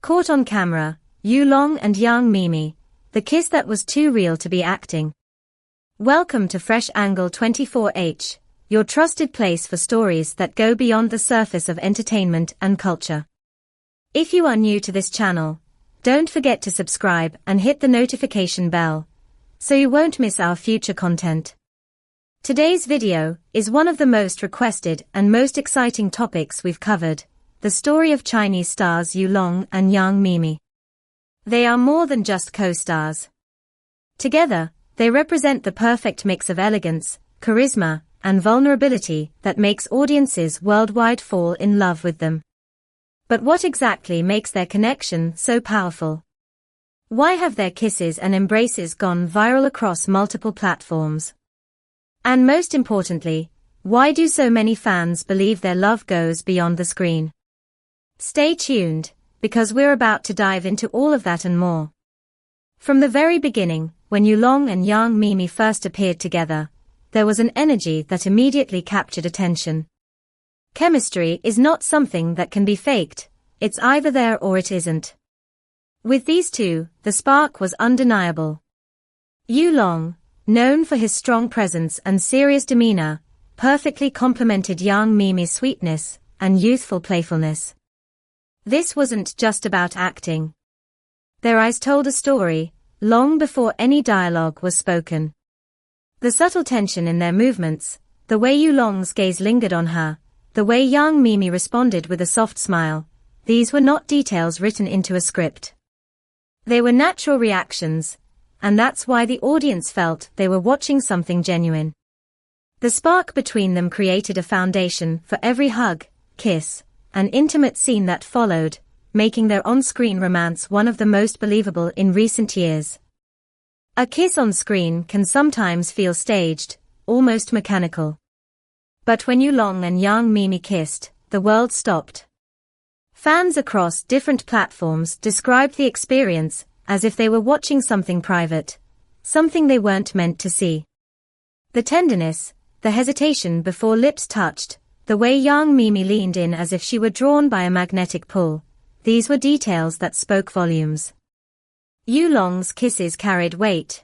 Caught on camera, Yulong and young Miemie, the kiss that was too real to be acting. Welcome to Fresh Angle 24H, your trusted place for stories that go beyond the surface of entertainment and culture. If you are new to this channel, don't forget to subscribe and hit the notification bell, so you won't miss our future content. Today's video is one of the most requested and most exciting topics we've covered, the story of Chinese stars Yulong and young Miemie. They are more than just co-stars. Together, they represent the perfect mix of elegance, charisma, and vulnerability that makes audiences worldwide fall in love with them. But what exactly makes their connection so powerful? Why have their kisses and embraces gone viral across multiple platforms? And most importantly, why do so many fans believe their love goes beyond the screen? Stay tuned, because we're about to dive into all of that and more. From the very beginning, when Yulong and young Miemie first appeared together, there was an energy that immediately captured attention. Chemistry is not something that can be faked, it's either there or it isn't. With these two, the spark was undeniable. Yulong, known for his strong presence and serious demeanor, perfectly complemented young Miemie's sweetness and youthful playfulness. This wasn't just about acting. Their eyes told a story, long before any dialogue was spoken. The subtle tension in their movements, the way Yulong's gaze lingered on her, the way young Miemie responded with a soft smile, these were not details written into a script. They were natural reactions, and that's why the audience felt they were watching something genuine. The spark between them created a foundation for every hug, kiss, and intimate scene that followed, making their on-screen romance one of the most believable in recent years. A kiss on screen can sometimes feel staged, almost mechanical. But when Yulong and young Miemie kissed, the world stopped. Fans across different platforms described the experience as if they were watching something private, something they weren't meant to see. The tenderness, the hesitation before lips touched, the way young Miemie leaned in as if she were drawn by a magnetic pull, these were details that spoke volumes. Yulong's kisses carried weight.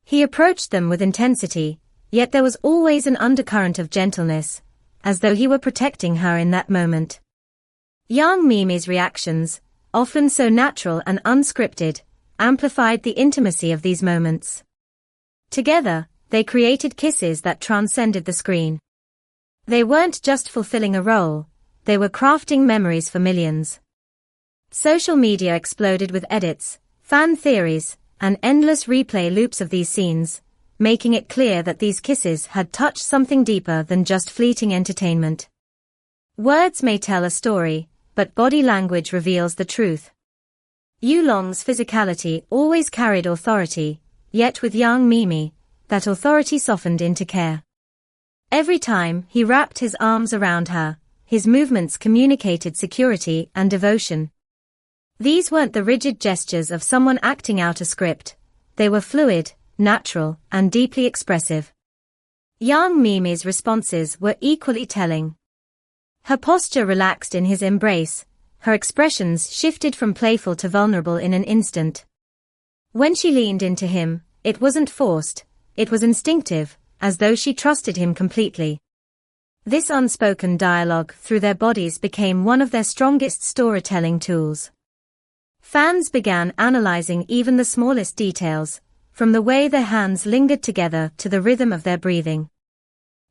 He approached them with intensity, yet there was always an undercurrent of gentleness, as though he were protecting her in that moment. Young Miemie's reactions, often so natural and unscripted, amplified the intimacy of these moments. Together, they created kisses that transcended the screen. They weren't just fulfilling a role, they were crafting memories for millions. Social media exploded with edits, fan theories, and endless replay loops of these scenes, making it clear that these kisses had touched something deeper than just fleeting entertainment. Words may tell a story, but body language reveals the truth. Yulong's physicality always carried authority, yet with young Miemie, that authority softened into care. Every time he wrapped his arms around her, his movements communicated security and devotion. These weren't the rigid gestures of someone acting out a script, they were fluid, natural, and deeply expressive. Young Miemie's responses were equally telling. Her posture relaxed in his embrace, her expressions shifted from playful to vulnerable in an instant. When she leaned into him, it wasn't forced, it was instinctive, as though she trusted him completely. This unspoken dialogue through their bodies became one of their strongest storytelling tools. Fans began analyzing even the smallest details, from the way their hands lingered together to the rhythm of their breathing.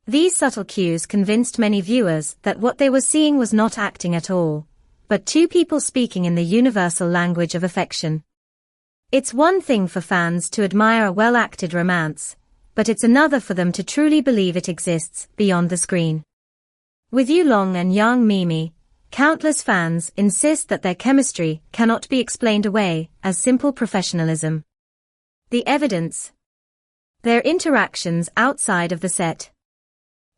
These subtle cues convinced many viewers that what they were seeing was not acting at all, but two people speaking in the universal language of affection. It's one thing for fans to admire a well-acted romance, but it's another for them to truly believe it exists beyond the screen. With Yulong and young Miemie, countless fans insist that their chemistry cannot be explained away as simple professionalism. The evidence: their interactions outside of the set.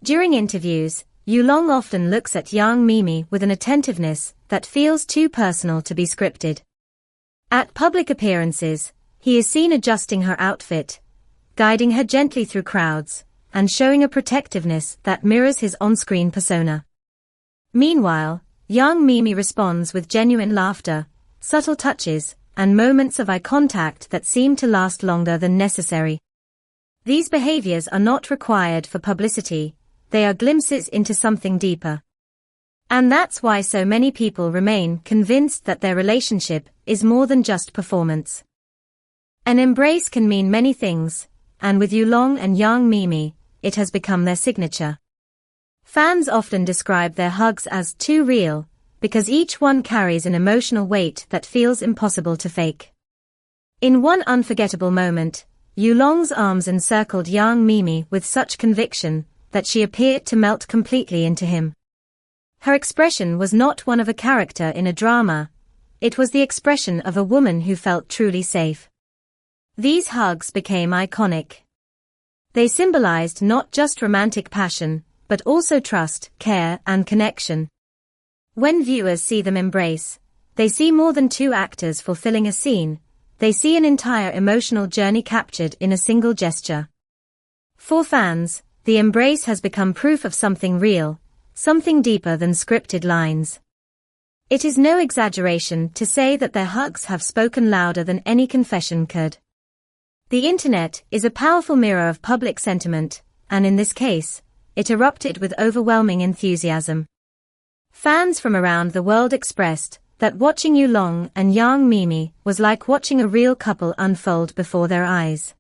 During interviews, Yulong often looks at young Miemie with an attentiveness that feels too personal to be scripted. At public appearances, he is seen adjusting her outfit, guiding her gently through crowds, and showing a protectiveness that mirrors his on-screen persona. Meanwhile, young Miemie responds with genuine laughter, subtle touches, and moments of eye contact that seem to last longer than necessary. These behaviors are not required for publicity, they are glimpses into something deeper. And that's why so many people remain convinced that their relationship is more than just performance. An embrace can mean many things, and with Yulong and Yang Miemie, it has become their signature. Fans often describe their hugs as too real, because each one carries an emotional weight that feels impossible to fake. In one unforgettable moment, Yulong's arms encircled Yang Miemie with such conviction that she appeared to melt completely into him. Her expression was not one of a character in a drama, it was the expression of a woman who felt truly safe. These hugs became iconic. They symbolized not just romantic passion, but also trust, care, and connection. When viewers see them embrace, they see more than two actors fulfilling a scene, they see an entire emotional journey captured in a single gesture. For fans, the embrace has become proof of something real, something deeper than scripted lines. It is no exaggeration to say that their hugs have spoken louder than any confession could. The internet is a powerful mirror of public sentiment, and in this case, it erupted with overwhelming enthusiasm. Fans from around the world expressed that watching Yulong and Yang Miemie was like watching a real couple unfold before their eyes.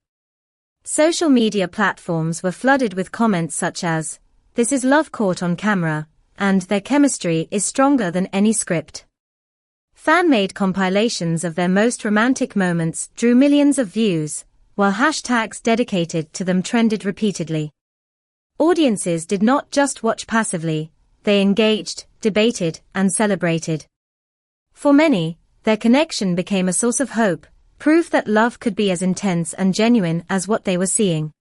Social media platforms were flooded with comments such as, "This is love caught on camera," and "Their chemistry is stronger than any script." Fan-made compilations of their most romantic moments drew millions of views, while hashtags dedicated to them trended repeatedly. Audiences did not just watch passively, they engaged, debated, and celebrated. For many, their connection became a source of hope, proof that love could be as intense and genuine as what they were seeing.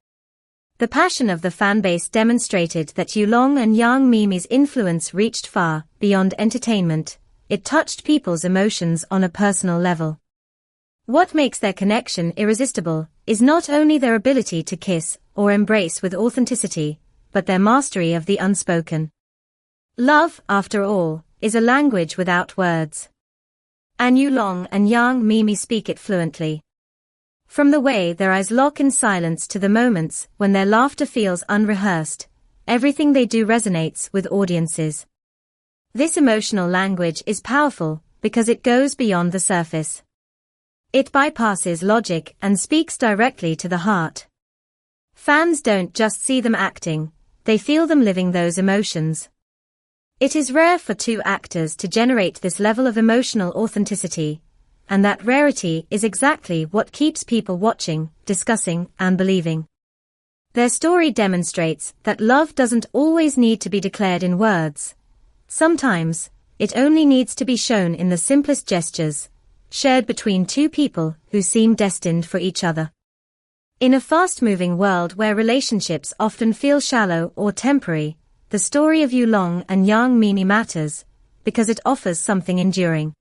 The passion of the fanbase demonstrated that Yulong and Yang Miemie's influence reached far beyond entertainment, it touched people's emotions on a personal level. What makes their connection irresistible is not only their ability to kiss or embrace with authenticity, but their mastery of the unspoken. Love, after all, is a language without words. And Yulong and Yang Miemie speak it fluently. From the way their eyes lock in silence to the moments when their laughter feels unrehearsed, everything they do resonates with audiences. This emotional language is powerful because it goes beyond the surface. It bypasses logic and speaks directly to the heart. Fans don't just see them acting, they feel them living those emotions. It is rare for two actors to generate this level of emotional authenticity, and that rarity is exactly what keeps people watching, discussing, and believing. Their story demonstrates that love doesn't always need to be declared in words. Sometimes, it only needs to be shown in the simplest gestures, shared between two people who seem destined for each other. In a fast-moving world where relationships often feel shallow or temporary, the story of Yulong and Yang Miemie matters, because it offers something enduring.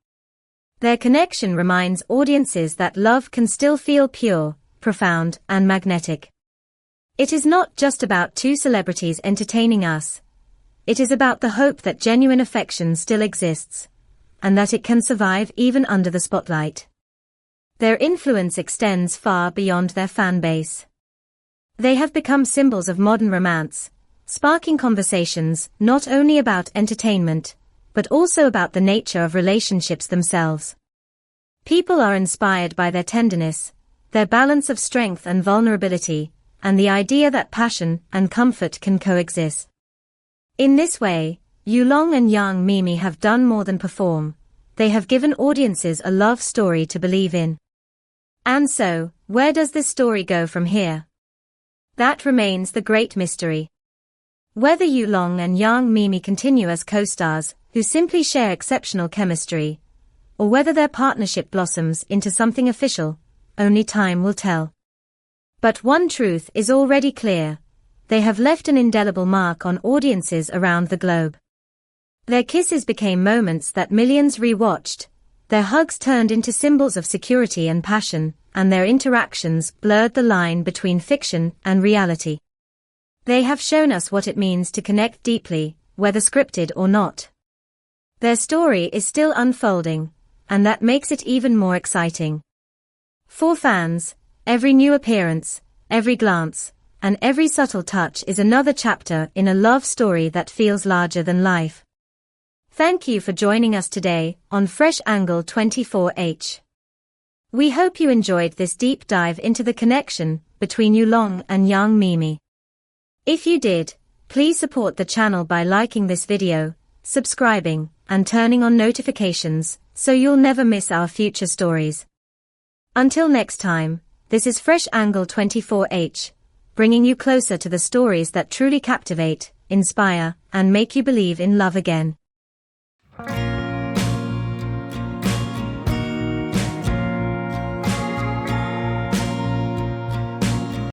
Their connection reminds audiences that love can still feel pure, profound, and magnetic. It is not just about two celebrities entertaining us. It is about the hope that genuine affection still exists, and that it can survive even under the spotlight. Their influence extends far beyond their fan base. They have become symbols of modern romance, sparking conversations not only about entertainment, but also about the nature of relationships themselves. People are inspired by their tenderness, their balance of strength and vulnerability, and the idea that passion and comfort can coexist. In this way, Yulong and Yang Miemie have done more than perform, they have given audiences a love story to believe in. And so, where does this story go from here? That remains the great mystery. Whether Yulong and Yang Miemie continue as co-stars, who simply share exceptional chemistry, or whether their partnership blossoms into something official, only time will tell. But one truth is already clear, they have left an indelible mark on audiences around the globe. Their kisses became moments that millions re-watched, their hugs turned into symbols of security and passion, and their interactions blurred the line between fiction and reality. They have shown us what it means to connect deeply, whether scripted or not. Their story is still unfolding, and that makes it even more exciting. For fans, every new appearance, every glance, and every subtle touch is another chapter in a love story that feels larger than life. Thank you for joining us today on Fresh Angle 24H. We hope you enjoyed this deep dive into the connection between Yulong and young Miemie. If you did, please support the channel by liking this video, subscribing, and turning on notifications so you'll never miss our future stories. Until next time, this is Fresh Angle 24H, bringing you closer to the stories that truly captivate, inspire, and make you believe in love again.